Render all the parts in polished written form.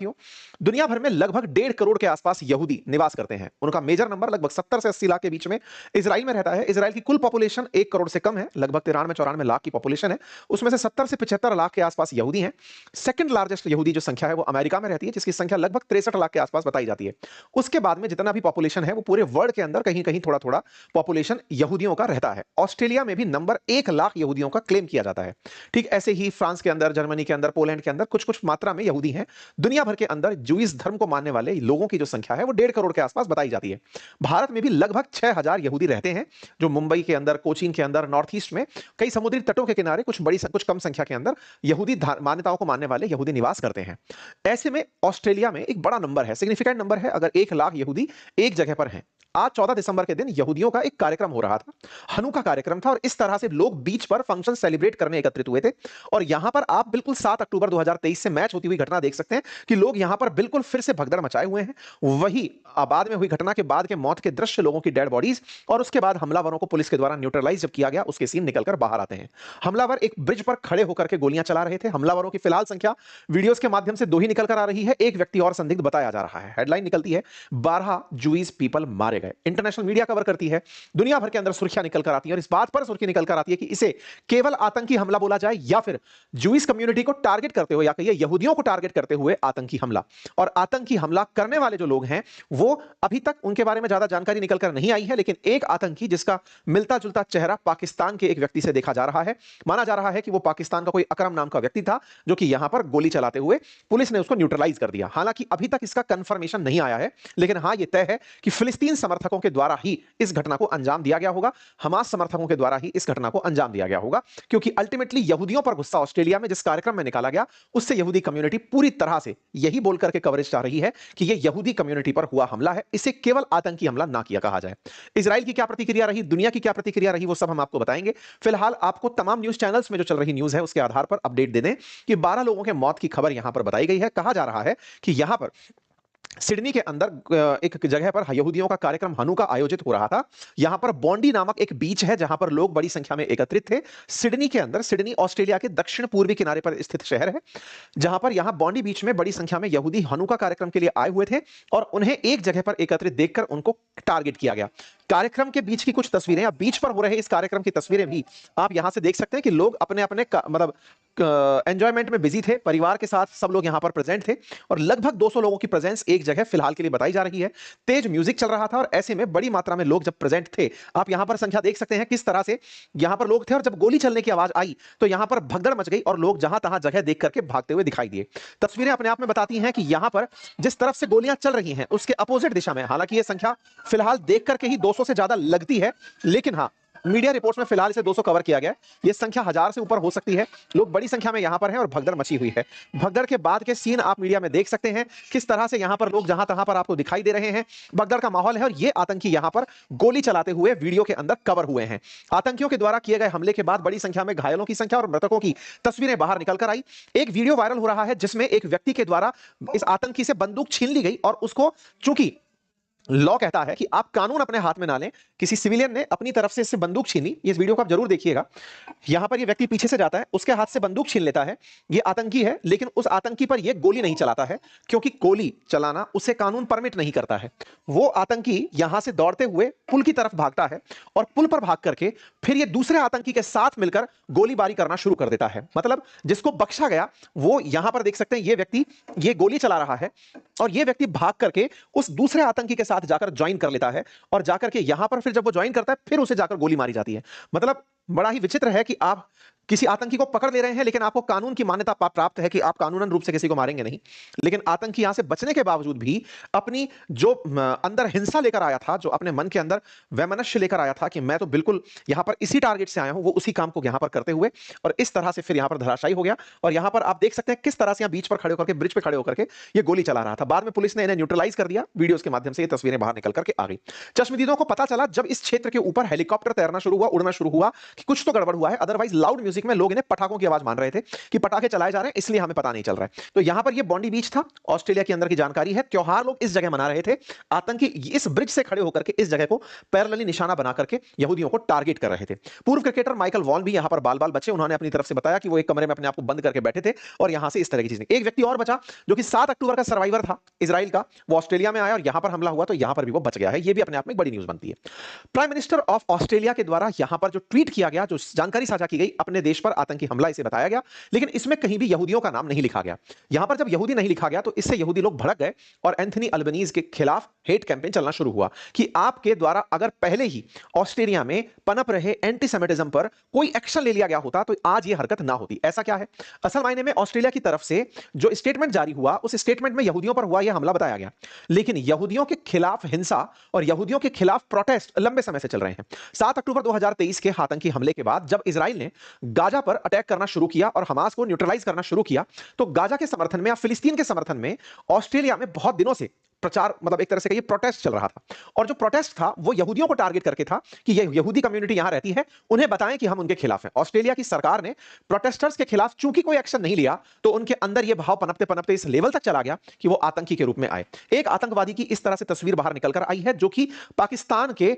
साथियों, दुनिया भर में लगभग 1.5 करोड़ के आसपास यहूदी निवास करते हैं। उनका मेजर नंबर लगभग 70 से 80 लाख के बीच में इजराइल में रहता है। इजराइल की कुल पॉपुलेशन 1 करोड़ से कम है, लगभग 93-94 लाख की पॉपुलेशन है। उसमें से 70 से 75 लाख के आसपास यहूदी हैं। सेकंड लार्जेस्ट यहूदी जो संख्या है वो अमेरिका में रहती है, जिसकी संख्या लगभग 63 लाख के आसपास बताई जाती है। उसके बाद में जितना भी पॉपुलेशन है वो पूरे वर्ल्ड के अंदर कहीं कहीं थोड़ा थोड़ा पॉपुलेशन यहूदियों का रहता है। ऑस्ट्रेलिया में भी नंबर 1 लाख यहूदियों का क्लेम किया जाता है। ठीक ऐसे ही फ्रांस के अंदर, जर्मनी के अंदर, पोलैंड के अंदर कुछ कुछ मात्रा में यहूदी हैं। दुनिया भर के अंदर जूइश धर्म को मानने वाले लोगों की जो संख्या है वो 1.5 करोड़ के आसपास बताई जाती है। भारत में भी लगभग 6,000 यहूदी रहते हैं, जो मुंबई के अंदर, कोचीन के अंदर, नॉर्थ ईस्ट में कई समुद्री तटों के किनारे कुछ कम संख्या के अंदर यहूदी मान्यताओं को मानने वाले यहूदी निवास करते हैं। ऐसे में ऑस्ट्रेलिया में एक बड़ा नंबर है, सिग्निफिकेंट नंबर है, अगर 1 लाख यहूदी एक जगह पर हैं। आज 14 दिसंबर के दिन यहूदियों का एक कार्यक्रम हो रहा था, हनुका कार्यक्रम था, और इस तरह से लोग बीच पर फंक्शन सेलिब्रेट करने एकत्रित हुए थे। और यहां पर आप बिल्कुल 7 अक्टूबर 2023 से मैच होती हुई घटना देख सकते हैं कि लोग यहां पर बिल्कुल फिर से भगदड़ मचाए हुए हैं। वही बाद में हुई घटना के बाद के मौत के दृश्य, लोगों की डेड बॉडीज, और उसके बाद हमलावरों को पुलिस के द्वारा न्यूट्रलाइज जब किया गया, उसके सीन निकलकर बाहर आते हैं। हमलावर एक ब्रिज पर खड़े होकर के गोलियां चला रहे थे। हमलावरों की फिलहाल संख्या वीडियोस के माध्यम से 2 ही निकल कर आ रही है, एक व्यक्ति और संदिग्ध बताया जा रहा है। हेडलाइन निकलती है 12 जूइश पीपल मारे गए। इंटरनेशनल मीडिया कवर करती है, दुनिया भर के अंदर सुर्खियां निकल कर आती है, और इस बात पर सुर्खी निकल कर आती है कि इसे केवल आतंकी हमला बोला जाए या फिर जूइश कम्युनिटी को टारगेट करते हुए, या कहिए यहूदियों को टारगेट करते हुए आतंकी हमला। और आतंकी हमला करने वाले जो लोग हैं वो अभी तक उनके बारे में ज्यादा जानकारी निकल कर नहीं आई है, लेकिन एक आतंकी जिसका मिलता जुलता चेहरा पाकिस्तान के एक व्यक्ति से देखा जा रहा है। माना जा रहा है कि वो पाकिस्तान का कोई अकरम नाम का व्यक्ति था, जो कि यहां पर गोली चलाते हुए पुलिस ने उसको न्यूट्रलाइज कर दिया। हालांकि अभी तक इसका कंफर्मेशन नहीं आया है, लेकिन हां यह तय है कि फिलिस्तीन समर्थकों के द्वारा ही इस घटना को अंजाम दिया गया होगा, हमास समर्थकों के द्वारा ही इस घटना को अंजाम दिया गया होगा, क्योंकि अल्टीमेटली यहूदियों पर गुस्सा ऑस्ट्रेलिया में जिस कार्यक्रम में निकाला गया, उससे यहूदी कम्युनिटी पूरी तरह से यही बोल करके कवरेज चाह रही है कि यह यहूदी कम्युनिटी पर हुआ हमला है, इसे केवल आतंकी हमला ना किया कहा जाए। इजराइल की क्या प्रतिक्रिया रही, दुनिया की क्या प्रतिक्रिया रही, वो सब हम आपको बताएंगे। फिलहाल आपको तमाम न्यूज चैनल्स में जो चल रही न्यूज है उसके आधार पर अपडेट दे दें कि 12 लोगों के मौत की खबर यहां पर बताई गई है। कहा जा रहा है कि यहां पर सिडनी के अंदर एक जगह पर यहूदियों का कार्यक्रम हनुका आयोजित हो रहा था। यहां पर बॉन्डी नामक एक बीच है जहां पर लोग बड़ी संख्या में एकत्रित थे। सिडनी के अंदर, सिडनी ऑस्ट्रेलिया के दक्षिण पूर्वी किनारे पर स्थित शहर है, जहां पर यहां बॉन्डी बीच में बड़ी संख्या में यहूदी हनुका कार्यक्रम के लिए आए हुए थे, और उन्हें एक जगह पर एकत्रित देखकर उनको टारगेट किया गया। कार्यक्रम के बीच की कुछ तस्वीरें, या बीच पर हो रहे इस कार्यक्रम की तस्वीरें भी आप यहां से देख सकते हैं कि लोग अपने अपने मतलब एंजॉयमेंट में बिजी थे, परिवार के साथ सब लोग यहां पर प्रेजेंट थे, और लगभग 200 लोगों की प्रेजेंस एक जगह फिलहाल के लिए बताई जा रही है। तेज म्यूजिक चल रहा था, और ऐसे में बड़ी मात्रा में लोग जब प्रेजेंट थे, आप यहां पर संख्या देख सकते हैं किस तरह से यहां पर लोग थे, और जब गोली चलने की आवाज आई तो यहां पर भगदड़ मच गई और लोग जहां तहां जगह देख करके भागते हुए दिखाई दिए। तस्वीरें अपने आप में बताती हैं कि यहां पर जिस तरफ से गोलियां चल रही हैं उसके अपोजिट दिशा में, हालांकि यह संख्या फिलहाल देख करके ही 200 से ज्यादा लगती है, लेकिन हाँ, मीडिया रिपोर्ट्स में फिलहाल इसे 200 कवर किया गया है। यह संख्या 1000 से ऊपर हो सकती है। लोग बड़ी संख्या में यहां पर हैं और भगदड़ मची हुई है। भगदड़ के बाद के सीन आप मीडिया में देख सकते हैं, किस तरह से यहां पर लोग जहां तहां पर आपको दिखाई दे रहे हैं। भगदड़ का माहौल है, और ये आतंकी यहां पर गोली चलाते हुए वीडियो के अंदर कवर हुए हैं। आतंकियों के द्वारा किए गए हमले के बाद बड़ी संख्या में घायलों की संख्या और मृतकों की तस्वीरें बाहर निकल कर आई। एक वीडियो वायरल हो रहा है जिसमें एक व्यक्ति के द्वारा इस आतंकी से बंदूक छीन ली गई, और उसको, चूंकि लॉ कहता है कि आप कानून अपने हाथ में ना लें, किसी सिविलियन ने अपनी तरफ से इससे बंदूक छीनी। इस वीडियो को आप जरूर देखिएगा। यहां पर ये व्यक्ति पीछे से जाता है, उसके हाथ से बंदूक छीन लेता है। ये आतंकी है, लेकिन उस आतंकी पर ये गोली नहीं चलाता है, क्योंकि गोली चलाना उसे कानून परमिट नहीं करता है। वो आतंकी यहां से दौड़ते हुए पुल की तरफ भागता है, और पुल पर भाग करके फिर ये दूसरे आतंकी के साथ मिलकर गोलीबारी करना शुरू कर देता है। मतलब जिसको बख्शा गया वो यहां पर देख सकते हैं, ये व्यक्ति ये गोली चला रहा है, और ये व्यक्ति भाग करके उस दूसरे आतंकी के साथ जाकर ज्वाइन कर लेता है, और जाकर के यहां पर फिर जब वो ज्वाइन करता है फिर उसे जाकर गोली मारी जाती है। मतलब बड़ा ही विचित्र है कि आप किसी आतंकी को पकड़ ले रहे हैं, लेकिन आपको कानून की मान्यता प्राप्त है कि आप कानूनन रूप से किसी को मारेंगे नहीं, लेकिन आतंकी यहां से बचने के बावजूद भी अपनी जो अंदर हिंसा लेकर आया था, जो अपने मन के अंदर वैमनस्य लेकर आया था कि मैं तो बिल्कुल यहां पर इसी टारगेट से आया हूं, वो उसी काम को यहां पर करते हुए और इस तरह से फिर यहां पर धराशायी हो गया। और यहां पर आप देख सकते हैं किस तरह से यहां बीच पर खड़े होकर के, ब्रिज पर खड़े होकर के ये गोली चला रहा था। बाद में पुलिस ने इन्हें न्यूट्रलाइज कर दिया। वीडियोस के माध्यम से ये तस्वीरें बाहर निकल करके आ गई। चश्मदीदों को पता चला जब इस क्षेत्र के ऊपर हेलीकॉप्टर तैरना शुरू हुआ, उड़ना शुरू हुआ, कि कुछ तो गड़बड़ हुआ है, अदरवाइज लाउड म्यूजिक म्यूजिक में लोग इन्हें पटाखों की आवाज मान रहे थे कि पटाखे चलाए जा रहे हैं, इसलिए हमें पता नहीं चल रहा है। तो यहां पर ये बॉन्डी बीच था, ऑस्ट्रेलिया के अंदर की जानकारी है। त्योहार लोग इस जगह मना रहे थे, आतंकी इस ब्रिज से खड़े होकर के इस जगह को पैरेलली निशाना बना करके यहूदियों को टारगेट कर रहे थे। पूर्व क्रिकेटर माइकल वॉन भी यहां पर बाल बाल बचे, उन्होंने अपनी तरफ से बताया कि वो एक कमरे में अपने आप को बंद करके बैठे थे और यहां से इस तरह की चीजें। एक व्यक्ति और बचा जो कि 7 अक्टूबर का सर्वाइवर था इजराइल का, वो ऑस्ट्रेलिया में आया और यहां पर हमला हुआ तो यहां पर भी वो बच गया है। ये भी अपने आप में एक बड़ी न्यूज बनती है। प्राइम मिनिस्टर ऑफ ऑस्ट्रेलिया के द्वारा यहां पर जो ट्वीट किया गया, जो जानकारी साझा की गई, अपने देश पर आतंकी हमला इसे बताया गया, लेकिन इसमें कहीं भी यहूदियों का नाम नहीं लिखा गया। यहां पर जब यहूदी नहीं लिखा गया तो इससे यहूदी लोग भड़क गए और एंथनी अल्बनीज के खिलाफ हेट कैंपेन चलना शुरू हुआ कि आपके द्वारा अगर पहले ही ऑस्ट्रेलिया में पनप रहे एंटीसेमिटिज्म पर कोई एक्शन ले लिया गया होता तो आज ये हरकत ना होती। ऐसा क्या है? असल मायने में ऑस्ट्रेलिया की तरफ से जो स्टेटमेंट जारी हुआ, उस स्टेटमेंट में यहूदियों पर हुआ यह हमला बताया गया, लेकिन यहूदियों के खिलाफ हिंसा और यहूदियों के खिलाफ प्रोटेस्ट लंबे समय से चल रहे हैं। 7 अक्टूबर 2023 के आतंकी हमले के बाद जब इजराइल ने गाजा पर अटैक करना शुरू किया और हमास को न्यूट्रलाइज करना शुरू किया, तो गाजा के समर्थन में या फिलिस्तीन के समर्थन में ऑस्ट्रेलिया में बहुत दिनों से प्रचार, मतलब एक तरह से कहिए प्रोटेस्ट चल रहा था। और जो प्रोटेस्ट था वो यहूदियों को टारगेट करके था कि ये यहूदी कम्युनिटी यहां रहती है, उन्हें बताएं कि हम उनके खिलाफ हैं। ऑस्ट्रेलिया की सरकार ने प्रोटेस्टर्स के खिलाफ चूंकि कोई एक्शन नहीं लिया तो उनके अंदर यह भाव पनपते पनपते इस लेवल तक चला गया कि वो आतंकी के रूप में आए। एक आतंकवादी की इस तरह से तस्वीर बाहर निकल कर आई है जो कि पाकिस्तान के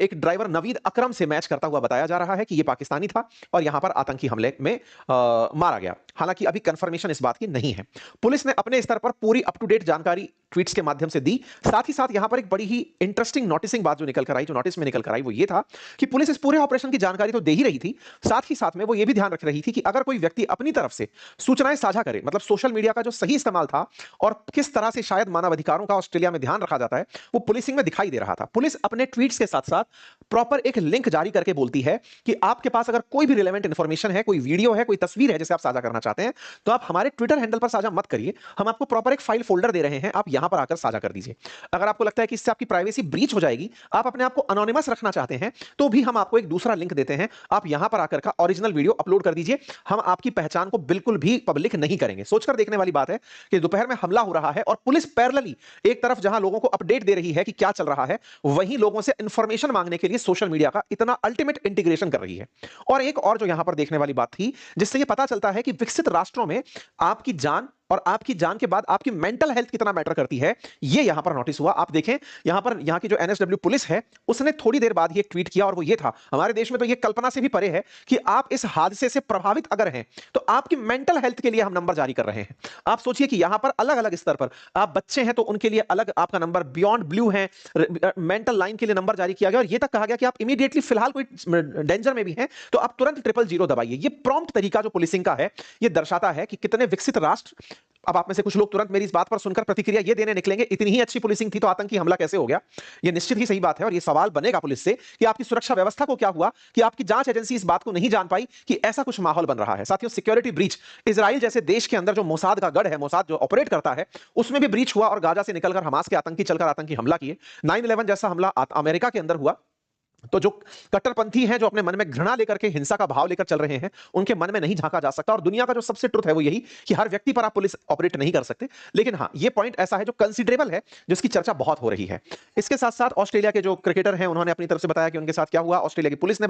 एक ड्राइवर नवीद अकरम से मैच करता हुआ बताया जा रहा है कि यह पाकिस्तानी था और यहां पर आतंकी हमले में मारा गया। हालांकि अभी कंफर्मेशन इस बात की नहीं है। पुलिस ने अपने स्तर पर पूरी अप टू डेट जानकारी ट्वीट्स के माध्यम से दी। साथ ही साथ यहां पर एक बड़ी ही इंटरेस्टिंग नोटिसिंग बात जो निकल कर आई, जो नोटिस में निकल कर आई, वो ये था कि पुलिस इस पूरे ऑपरेशन की जानकारी तो दे ही रही थी, साथ ही साथ में वो ये भी ध्यान रख रही थी कि अगर कोई व्यक्ति अपनी तरफ से सूचनाएं साझा करे, मतलब सोशल मीडिया का जो सही इस्तेमाल था और किस तरह से शायद मानवाधिकारों का ऑस्ट्रेलिया में ध्यान रखा जाता है, वो पुलिसिंग में दिखाई दे रहा था। पुलिस अपने ट्वीट्स के साथ साथ प्रॉपर एक लिंक जारी करके बोलती है कि आपके पास अगर कोई भी रिलेवेंट इंफॉर्मेशन है, कोई वीडियो है, कोई तस्वीर है जिसे आप साझा करना चाहते हैं, तो आप हमारे ट्विटर हैंडल पर साझा मत करिए, हम आपको प्रॉपर एक फाइल फोल्डर दे रहे हैं, आप यहां पर आकर साझा कर दीजिए। अगर आपको लगता है कि इससे आपकी प्राइवेसी ब्रीच हो जाएगी, आप अपने आप को अनोनिमस रखना चाहते हैं, तो भी हम आपको एक दूसरा लिंक देते हैं, आप यहां पर आकर का ओरिजिनल वीडियो अपलोड कर दीजिए। हम आपकी पहचान को बिल्कुल भी पब्लिक नहीं करेंगे। सोचकर देखने वाली बात है कि दोपहर में हमला हो रहा है और पुलिस पैरेलली एक तरफ जहां लोगों को अपडेट दे रही है कि क्या चल रहा है, वहीं लोगों से इंफॉर्मेशन मांगने के लिए सोशल मीडिया का इतना अल्टीमेट इंटीग्रेशन कर रही है। और एक और जो यहां पर देखने वाली बात थी, जिससे यह पता चलता है कि विकसित राष्ट्रों में आपकी जान और आपकी जान के बाद आपकी मेंटल हेल्थ कितना मैटर करती है, ये यहां पर नोटिस हुआ। आप देखें यहां पर, यहां की जो एनएसडब्ल्यू पुलिस है, उसने थोड़ी देर बाद ये एक ट्वीट किया और वो ये था, हमारे देश में तो ये कल्पना से भी परे है कि आप इस हादसे से प्रभावित अगर हैं तो आपकी मेंटल हेल्थ के लिए हम नंबर जारी कर रहे हैं। आप सोचिए कि यहां पर अलग अलग स्तर पर, आप बच्चे हैं तो उनके लिए अलग आपका नंबर, बियॉन्ड ब्लू है, मेंटल लाइन के लिए नंबर जारी किया गया और ये तक कहा गया कि आप इमीडिएटली फिलहाल कोई डेंजर में भी हैं तो आप तुरंत 000 दबाइए। ये प्रॉम्प्ट तरीका जो पुलिसिंग का है, ये दर्शाता है कि कितने विकसित राष्ट्र। अब आप में से कुछ लोग तुरंत मेरी इस बात पर सुनकर प्रतिक्रिया ये देने निकलेंगे, इतनी ही अच्छी पुलिसिंग थी तो आतंकी हमला कैसे हो गया। ये निश्चित ही सही बात है और ये सवाल बनेगा पुलिस से कि आपकी सुरक्षा व्यवस्था को क्या हुआ, कि आपकी जांच एजेंसी इस बात को नहीं जान पाई कि ऐसा कुछ माहौल बन रहा है। साथियों, सिक्योरिटी ब्रीच इजराइल जैसे देश के अंदर जो मोसाद का गढ़ है, मोसाद जो ऑपरेट करता है, उसमें भी ब्रीच हुआ और गाजा से निकलकर हमास के आतंकी चलकर आतंकी हमला किए। 9/11 जैसा हमला अमेरिका के अंदर हुआ तो जो कट्टरपंथी हैं, जो अपने मन में घृणा लेकर के, हिंसा का भाव लेकर चल रहे हैं, उनके मन में नहीं झांका जा सकता। और दुनिया का जो सबसे ट्रुथ है वो यही कि हर व्यक्ति पर आप पुलिस ऑपरेट नहीं कर सकते। लेकिन हाँ, ये पॉइंट ऐसा है जो कंसिडरेबल है, जिसकी चर्चा बहुत हो रही है। इसके साथ साथ ऑस्ट्रेलिया के जो क्रिकेटर हैं, उन्होंने अपनी तरफ से बताया कि उनके साथ क्या हुआ। ऑस्ट्रेलिया की पुलिस ने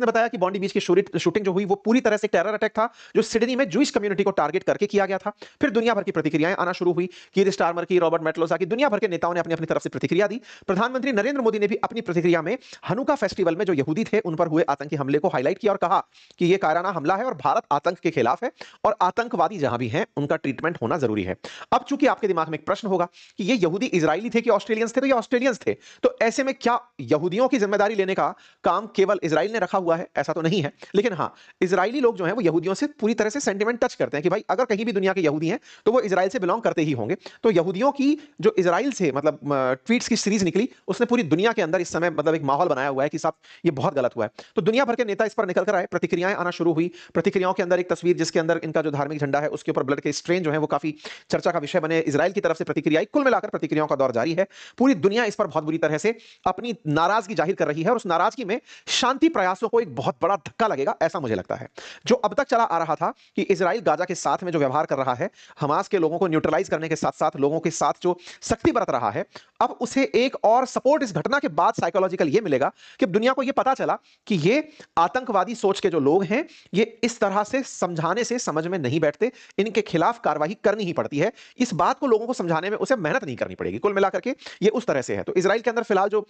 बताया कि बॉन्डी बीच की शूटिंग जो हुई वो पूरी तरह से टेरर अटैक था, जो सिडनी में जूइश कम्युनिटी को टारगेट करके किया गया था। फिर दुनिया भर की प्रतिक्रियाएं आना शुरू हुई। कीर स्टारमर की, रॉबर्ट मेटलोसा की, दुनिया भर के नेताओं ने अपनी अपनी तरफ से प्रतिक्रिया दी। प्रधानमंत्री नरेंद्र मोदी ने भी अपनी प्रतिक्रिया में हनुका फेस्टिवल में जो यहूदी थे उन पर हुए आतंकी हमले को हाईलाइट किया और कहा कि यह कायराना हमला है और भारत आतंक के खिलाफ है और आतंकवादी जहां भी हैं उनका ट्रीटमेंट होना जरूरी है। अब चूंकि आपके दिमाग में एक प्रश्न होगा कि ये यहूदी इजरायली थे कि ऑस्ट्रेलियंस थे, तो ये ऑस्ट्रेलियंस थे, तो ऐसे में क्या यहूदियों की जिम्मेदारी लेने का काम केवल इजराइल ने रखा हुआ है? ऐसा तो नहीं है। लेकिन हां, इजरायली लोग जो हैं वो यहूदियों से पूरी तरह से सेंटिमेंट टच करते हैं कि भाई अगर कहीं भी दुनिया के यहूदी हैं तो वो इजराइल से बिलोंग करते ही होंगे। तो यहूदियों की जो इजराइल से मतलब ट्वीट्स की सीरीज निकली, उसने पूरी दुनिया के अंदर इस समय मतलब एक माहौल बनाया हुआ है कि साहब ये बहुत गलत हुआ है। तो दुनिया भर के नेता इस पर निकल कर आए, प्रतिक्रियाएं आना शुरू हुई। प्रतिक्रियाओं के अंदर एक तस्वीर जिसके अंदर इनका जो धार्मिक झंडा है उसके ऊपर ब्लड के स्ट्रेन जो है वो काफी चर्चा का विषय बने। इजराइल की तरफ से प्रतिक्रिया, कुल मिलाकर प्रतिक्रियाओं का दौर जारी है। पूरी दुनिया इस पर बहुत बुरी तरह से अपनी नाराजगी जाहिर कर रही है और उस नाराजगी में शांति प्रयासों को एक बहुत बड़ा धक्का लगेगा, ऐसा मुझे लगता है। जो अब तक चला आ रहा था कि इजराइल गाजा के साथ में जो व्यवहार कर रहा है, हमास के लोगों को न्यूट्रलाइज करने के साथ साथ लोगों के साथ जो सख्ती बरत रहा है, अब उसे एक और सपोर्ट इस घटना के बाद साइकोलॉजिकल ये मिलेगा जाएगा कि अब दुनिया को यह पता चला कि ये आतंकवादी सोच के जो लोग हैं, ये इस तरह से समझाने से समझ में नहीं बैठते, इनके खिलाफ कार्रवाई करनी ही पड़ती है। इस बात को लोगों को समझाने में उसे मेहनत नहीं करनी पड़ेगी। कुल मिलाकर के ये उस तरह से है। तो इजराइल के अंदर फिलहाल जो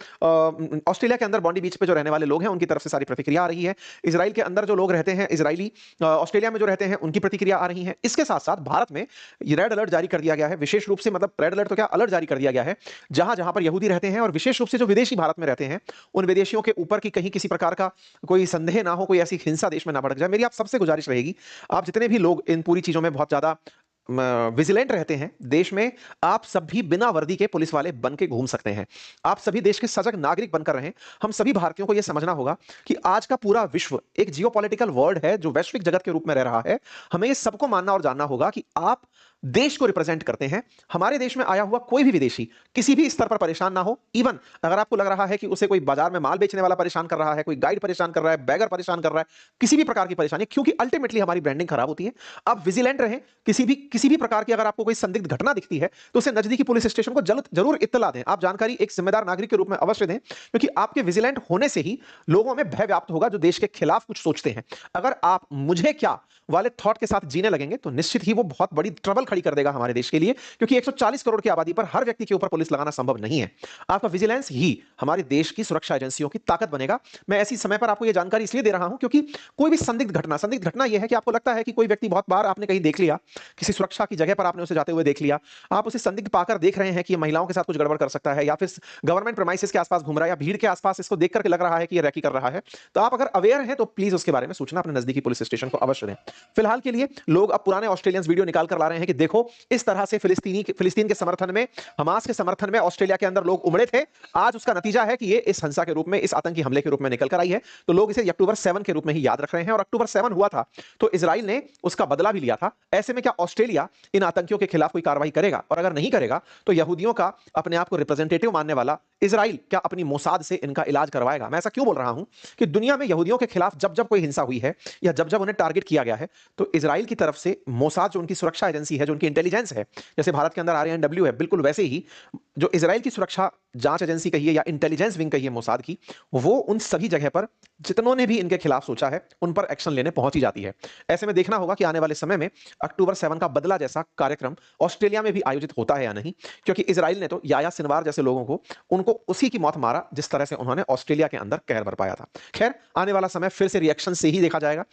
ऑस्ट्रेलिया के अंदर बॉन्डी बीच पे जो रहने वाले लोग हैं, उनकी तरफ से सारी प्रतिक्रिया आ रही है। इजराइल के अंदर जो लोग रहते हैं, इजरायली ऑस्ट्रेलिया में जो रहते हैं, उनकी प्रतिक्रिया आ रही है। इसके साथ साथ भारत में ये रेड अलर्ट जारी कर दिया गया है, विशेष रूप से, मतलब रेड अलर्ट तो क्या, अलर्ट जारी कर दिया गया है, जहां जहां पर यहूदी रहते हैं और विशेष रूप से जो विदेशी भारत में रहते हैं, उन विदेशियों के ऊपर की कहीं किसी प्रकार का कोई संदेह ना हो, कोई ऐसी हिंसा देश में ना भड़क जाए। मेरी आप सबसे गुजारिश रहेगी, आप जितने भी लोग इन पूरी चीजों में बहुत ज्यादा विजिलेंट रहते हैं देश में, आप सभी बिना वर्दी के पुलिस वाले बन के घूम सकते हैं। आप सभी देश के सजग नागरिक बनकर रहें। हम सभी भारतीयों को यह समझना होगा कि आज का पूरा विश्व एक जियोपॉलिटिकल वर्ल्ड है जो वैश्विक जगत के रूप में रह रहा है। हमें यह सबको मानना और जानना होगा कि आप देश को रिप्रेजेंट करते हैं। हमारे देश में आया हुआ कोई भी विदेशी किसी भी स्तर पर परेशान ना हो। इवन अगर आपको लग रहा है कि उसे कोई बाजार में माल बेचने वाला परेशान कर रहा है, कोई गाइड परेशान कर रहा है, बैगर परेशान कर रहा है, किसी भी प्रकार की परेशानी, क्योंकि अल्टीमेटली हमारी ब्रांडिंग खराब होती है। आप विजिलेंट रहें। किसी भी प्रकार की अगर आपको कोई संदिग्ध घटना दिखती है तो उसे नजदीकी पुलिस स्टेशन को जरूर इत्तला दें। आप जानकारी एक जिम्मेदार नागरिक के रूप में अवश्य दें, क्योंकि आपके विजिलेंट होने से ही लोगों में भय व्याप्त होगा जो देश के खिलाफ कुछ सोचते हैं। अगर आप मुझे क्या वाले थॉट के साथ जीने लगेंगे तो निश्चित ही वो बहुत बड़ी ट्रबल खड़ी कर देगा हमारे देश के लिए, क्योंकि 140 करोड़ की आबादी पर हर व्यक्ति के ऊपर पुलिस लगाना संभव नहीं है। आपका विजिलेंस ही हमारे देश की सुरक्षा एजेंसियों की ताकत बनेगा। मैं ऐसी समय पर आपको यह जानकारी इसलिए दे रहा हूं क्योंकि कोई भी संदिग्ध घटना यह है कि आपको लगता है कि कोई व्यक्ति, बहुत बार आपने कहीं देख लिया, किसी सुरक्षा की जगह पर आपने उसे जाते हुए देख लिया, आप उसे संदिग्ध पाकर देख रहे हैं कि ये महिलाओं के साथ कुछ गड़बड़ कर सकता है, या फिर गवर्नमेंट प्रेमाइसेस के आसपास घूम रहा है, या भीड़ के आसपास इसको देख करके लग रहा है कि ये रैकी कर रहा है, तो आप अगर अवेयर हैं तो प्लीज उसके बारे में सूचना अपने नजदीकी पुलिस स्टेशन को अवश्य दें। फिलहाल के लिए लोग अब पुराने ऑस्ट्रेलियंस वीडियो निकाल कर ला रहे हैं कि देखो इस तरह से फिलिस्तीन के समर्थन में, हमास के समर्थन में ऑस्ट्रेलिया के अंदर लोग उमड़े थे। आज उसका नतीजा है कि ये इस हिंसा के रूप में, इस आतंकी हमले के रूप में निकल कर आई है। तो लोग इसे अक्टूबर 7 के रूप में ही याद रख रहे हैं, और अक्टूबर 7 हुआ था तो इजराइल ने उसका बदला भी लिया था। ऐसे में क्या ऑस्ट्रेलिया इन आतंकियों के खिलाफ कोई कार्रवाई करेगा? और अगर नहीं करेगा तो यहूदियों का अपने आप को रिप्रेजेंटेटिव मानने वाला इजराइल क्या अपनी मोसाद से इनका इलाज करवाएगा? मैं ऐसा क्यों बोल रहा हूं कि दुनिया में यहूदियों के खिलाफ जब जब कोई हिंसा हुई है या जब जब उन्हें टारगेट किया गया है, तो इजराइल की तरफ से मोसाद, जो उनकी सुरक्षा एजेंसी है, जो उनकी इंटेलिजेंस है, जैसे भारत के अंदर आरएनडब्ल्यू है, बिल्कुल वैसे ही जो इजराइल की सुरक्षा जांच एजेंसी कहिए या इंटेलिजेंस विंग कहिए मोसाद की, वो उन सभी जगह पर जितनों ने भी इनके खिलाफ सोचा है उन पर एक्शन लेने पहुंच ही जाती है। ऐसे में देखना होगा कि आने वाले समय में अक्टूबर 7 का बदला जैसा कार्यक्रम ऑस्ट्रेलिया में भी आयोजित होता है या नहीं, क्योंकि इजराइल ने तो याया सिनवार जैसे लोगों को, उनको उसी की मौत मारा जिस तरह से उन्होंने ऑस्ट्रेलिया के अंदर कहर बरपाया था। खैर, आने वाला समय फिर से रिएक्शन से ही देखा जाएगा